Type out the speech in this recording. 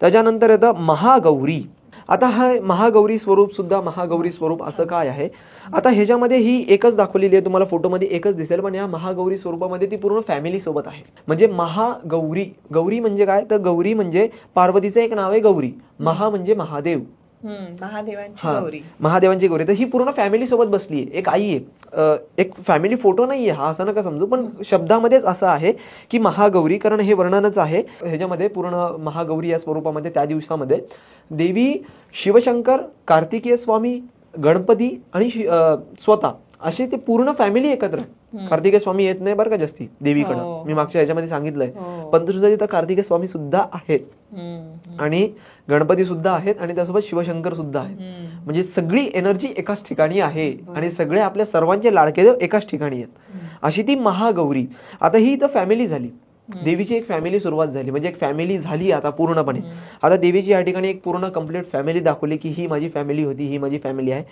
त्याच्यानंतर येतं महागौरी. आता हा महागौरी स्वरूप सुद्धा महागौरी स्वरूप असं काय आहे, आता ह्याच्यामध्ये ही एकच दाखवलेली आहे, तुम्हाला फोटोमध्ये एकच दिसेल, पण या महागौरी स्वरूपामध्ये ती पूर्ण फॅमिली सोबत आहे. म्हणजे महागौरी, गौरी म्हणजे काय, तर गौरी म्हणजे पार्वतीचं एक नाव आहे गौरी, महा म्हणजे महादेव, महादेवांची हा, गौरी. महादेवांची गौरी. तर ही पूर्ण फॅमिली सोबत बसली आहे, एक आई आहे, एक फॅमिली फोटो नाहीये हा, असं नका समजू, पण शब्दामध्येच असं आहे की महागौरी, कारण हे वर्णनच आहे ह्याच्यामध्ये पूर्ण महागौरी या स्वरूपामध्ये. त्या दिवसामध्ये देवी शिवशंकर, कार्तिकेय स्वामी, गणपती आणि स्वतः असे ते पूर्ण फॅमिली एकत्र आहे. कार्तिकेय स्वामी येत नाही बरं का जास्ती देवीकडं, मी मागच्या ह्याच्यामध्ये सांगितलंय, पण सुद्धा तिथं कार्तिकेय स्वामी सुद्धा आहेत आणि गणपती सुद्धा आहेत आणि त्यासोबत शिवशंकर सुद्धा आहेत. म्हणजे सगळी एनर्जी एकाच ठिकाणी आहे आणि सगळे आपल्या सर्वांचे लाडके देव एकाच ठिकाणी आहेत, अशी ती महागौरी. आता ही तर फॅमिली झाली, देवीची एक फॅमिली सुरुवात झाली, म्हणजे एक फॅमिली झाली आता पूर्णपणे. आता देवीची या ठिकाणी एक पूर्ण कंप्लीट फॅमिली दाखवली की ही माझी फॅमिली होती, ही माझी फॅमिली आहे.